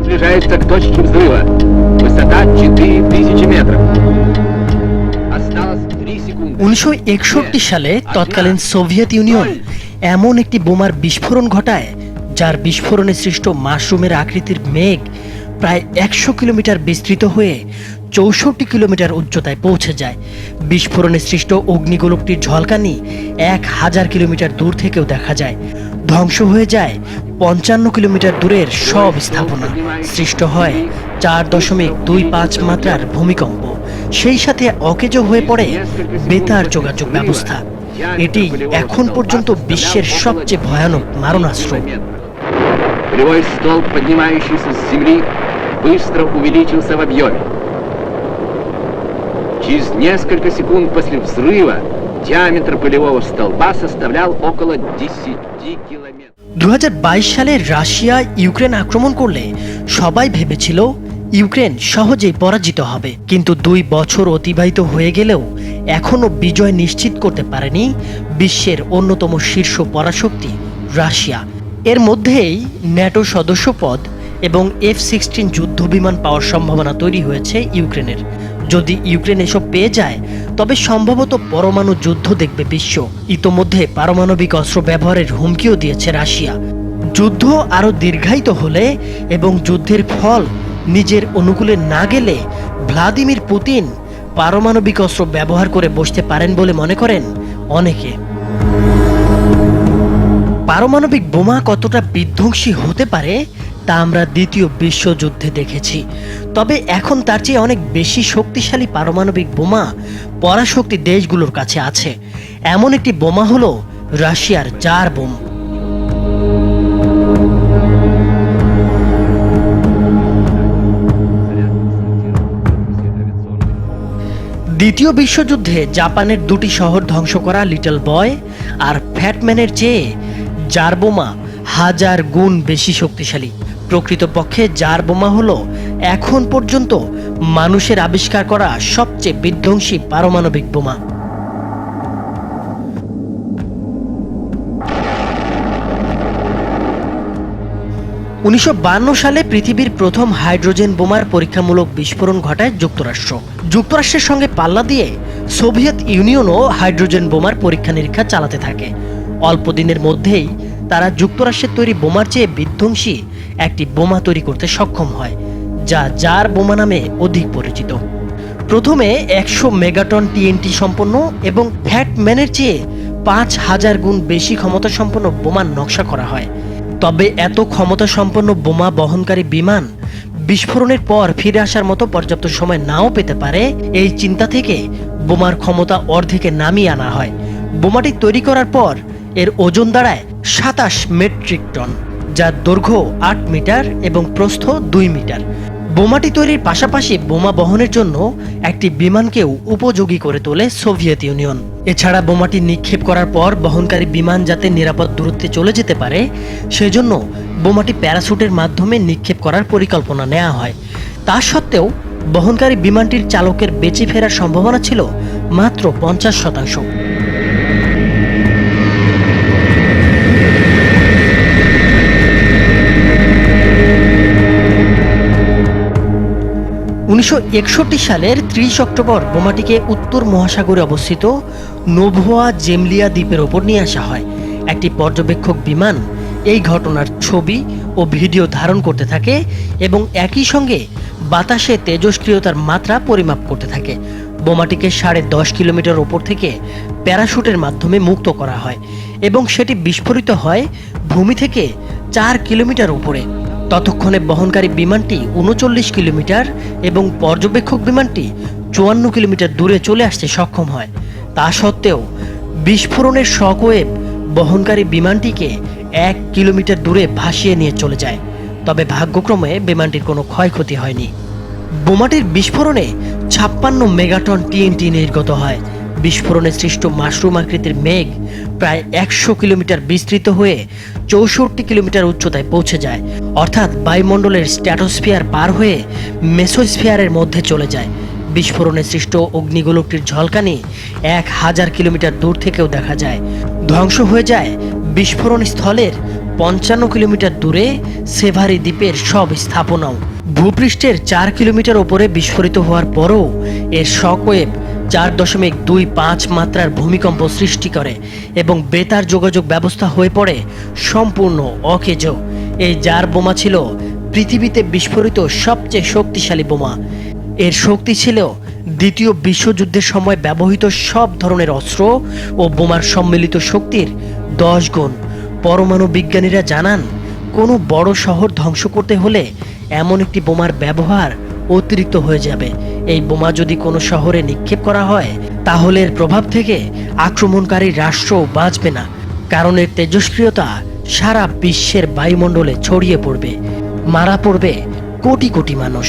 приближается к точке взрыва. Высота 4000 метров. Осталось 3 секунды. 1961 সালে তৎকালীন Soviet union এমন একটি বোমার বিস্ফোরণ ঘটায় যার বিস্ফোরণে সৃষ্ট মাশরুমের আকৃতির মেঘ প্রায় 100 কিলোমিটার বিস্তৃত হয়ে 64 কিলোমিটার উচ্চতায় পৌঁছে যায়। বিস্ফোরণে সৃষ্ট অগ্নিগোলকটির ঝলকানি 1000 কিলোমিটার দূর থেকেও দেখা যায়। ধ্বংস হয়ে যায় 55 কিলোমিটার দূরের সব স্থাপনা। সৃষ্ট হয় 4.25 মাত্রার ভূমিকম্প। সেই সাথে অকেজো হয়ে পড়ে বেতার যোগাযোগ ব্যবস্থা। এটি এখন পর্যন্ত বিশ্বের সবচেয়ে ভয়ানক মারণাস্ত্র। Полевой столб, поднимающийся с земли, быстро увеличился в объеме. Через несколько секунд после взрыва диаметр полевого столба составлял около 10 километров. 2022 সালে রাশিয়া ইউক্রেন আক্রমণ করলে সবাই ভেবেছিল ইউক্রেন সহজেই পরাজিত হবে, কিন্তু 2 বছর অতিবাহিত হয়ে গেলেও এখনো বিজয় নিশ্চিত করতে পারেনি বিশ্বের অন্যতম শীর্ষ পরাশক্তি রাশিয়া। এর মধ্যেই ন্যাটো সদস্যপদ এবং F-16 যুদ্ধ বিমান পাওয়ার সম্ভাবনা তৈরি হয়েছে ইউক্রেনের। যদি ইউক্রেন এসব পেয়ে যায় তবে সম্ভবত পরমাণু যুদ্ধ দেখবে বিশ্ব। ইতোমধ্যে পারমাণবিক অস্ত্র ব্যবহারের হুমকিও দিয়েছে রাশিয়া। যুদ্ধ আরও দীর্ঘায়িত হলে এবং যুদ্ধের ফল নিজের অনুকূলে না গেলে ভ্লাদিমির পুতিন পারমাণবিক অস্ত্র ব্যবহার করে বসতে পারেন বলে মনে করেন অনেকে। পারমাণবিক বোমা কতটা বিধ্বংসী হতে পারে তা আমরা দ্বিতীয় বিশ্বযুদ্ধে দেখেছি। তবে এখন তার চেয়ে অনেক বেশি শক্তিশালী পারমাণবিক বোমা পরাশক্তি দেশগুলোর কাছে আছে। এমন একটি বোমা হলো রাশিয়ার জার বোম। দ্বিতীয় বিশ্বযুদ্ধে জাপানের 2টি শহর ধ্বংস করা লিটল বয় আর ফ্যাটম্যানের চেয়ে জার বোমা 1000 গুণ বেশি শক্তিশালী। প্রকৃতপক্ষে জার বোমা হলো এখন পর্যন্ত মানুষের আবিষ্কার করা সবচেয়ে বিধ্বংসী পারমাণবিক বোমা। 1952 সালে পৃথিবীর প্রথম হাইড্রোজেন বোমার পরীক্ষামূলক বিস্ফোরণ ঘটায় যুক্তরাষ্ট্র। যুক্তরাষ্ট্রের সঙ্গে পাল্লা দিয়ে সোভিয়েত ইউনিয়নও হাইড্রোজেন বোমার পরীক্ষা নিরীক্ষা চালাতে থাকে। অল্প দিনের মধ্যেই তারা যুক্তরাষ্ট্রের তৈরি বোমার চেয়ে বিধ্বংসী একটি বোমা তৈরি করতে সক্ষম হয়, যা জার বোমা নামে অধিক পরিচিত। প্রথমে 100 মেগাটন টিএনটি সম্পন্ন এবং ফ্যাটম্যানের চেয়ে 5000 গুণ বেশি ক্ষমতা সম্পন্ন বোমার নকশা করা হয়। তবে এত ক্ষমতা সম্পন্ন বোমা বহনকারী বিমান বিস্ফোরণের পর ফিরে আসার মতো পর্যাপ্ত সময় নাও পেতে পারে। এই চিন্তা থেকে বোমার ক্ষমতা অর্ধেকে নামিয়ে আনা হয়। বোমাটি তৈরি করার পর এর ওজন দাঁড়ায় 27 মেট্রিক টন, যার দৈর্ঘ্য 8 মিটার এবং প্রস্থ 2 মিটার। বোমাটি তৈরির পাশাপাশি বোমা বহনের জন্য একটি বিমানকেও উপযোগী করে তোলে সোভিয়েত ইউনিয়ন। এছাড়া বোমাটি নিক্ষেপ করার পর বহনকারী বিমান যাতে নিরাপদ দূরত্বে চলে যেতে পারে সেজন্য বোমাটি প্যারাশুটের মাধ্যমে নিক্ষেপ করার পরিকল্পনা নেওয়া হয়। তা সত্ত্বেও বহনকারী বিমানটির চালকের বেঁচে ফেরার সম্ভাবনা ছিল মাত্র 50%। 1961 সালের 30 অক্টোবর বোমাটিকে উত্তর মহাসাগরে অবস্থিত নোভোয়া জেমলিয়া দ্বীপের ওপর নিয়ে আসা হয়। একটি পর্যবেক্ষক বিমান এই ঘটনার ছবি ও ভিডিও ধারণ করতে থাকে এবং একই সঙ্গে বাতাসে তেজস্ক্রিয়তার মাত্রা পরিমাপ করতে থাকে। বোমাটিকে 10.5 কিলোমিটার ওপর থেকে প্যারাশুটের মাধ্যমে মুক্ত করা হয় এবং সেটি বিস্ফোরিত হয় ভূমি থেকে 4 কিলোমিটার উপরে। ততক্ষণে বহনকারী বিমানটি 39 কিলোমিটার এবং পর্যবেক্ষক বিমানটি 54 কিলোমিটার দূরে চলে আসতে সক্ষম হয়। তা সত্ত্বেও বিস্ফোরণের শকওয়েভ বহনকারী বিমানটিকে 1 কিলোমিটার দূরে ভাসিয়ে নিয়ে চলে যায়। তবে ভাগ্যক্রমে বিমানটির কোনো ক্ষয়ক্ষতি হয়নি। বোমাটির বিস্ফোরণে 56 মেগাটন টিএনটি নির্গত হয়। বিস্ফোরণে সৃষ্ট মাশরুম আকৃতির মেঘ প্রায় 100 কিলোমিটার বিস্তৃত হয়ে 64 কিলোমিটার উচ্চতায় পৌঁছে যায়, অর্থাৎ বায়ুমণ্ডলের স্ট্র্যাটোস্ফিয়ার পার হয়ে মেসোস্ফিয়ারের মধ্যে চলে যায়। বিস্ফোরণে সৃষ্ট অগ্নিগোলকটির ঝলকানি 1000 কিলোমিটার দূর থেকেও দেখা যায়। ধ্বংস হয়ে যায় বিস্ফোরণ স্থলের 55 কিলোমিটার দূরে সেভারি দ্বীপের সব স্থাপনাও। ভূপৃষ্ঠের 4 কিলোমিটার ওপরে বিস্ফোরিত হওয়ার পরও এর শকওয়েভ 4.25 মাত্রার ভূমিকম্প সৃষ্টি করে এবং বেতার যোগাযোগ ব্যবস্থা হয়ে পড়ে সম্পূর্ণ অকেজ। এই জার বোমা ছিল পৃথিবীতে বিস্ফোরিত সবচেয়ে শক্তিশালী বোমা। এর শক্তি ছিল দ্বিতীয় বিশ্বযুদ্ধের সময় ব্যবহৃত সব ধরনের অস্ত্র ও বোমার সম্মিলিত শক্তির 10 গুণ। পরমাণু বিজ্ঞানীরা জানান, কোনো বড় শহর ধ্বংস করতে হলে এমন একটি বোমার ব্যবহার অতিরিক্ত হয়ে যাবে। এই বোমা যদি কোনো শহরে নিক্ষেপ করা হয় তাহলে এর প্রভাব থেকে আক্রমণকারী রাষ্ট্রও বাঁচবে না, কারণ এর তেজস্ক্রিয়তা সারা বিশ্বের বায়ুমণ্ডলে ছড়িয়ে পড়বে, মারা পড়বে কোটি কোটি মানুষ।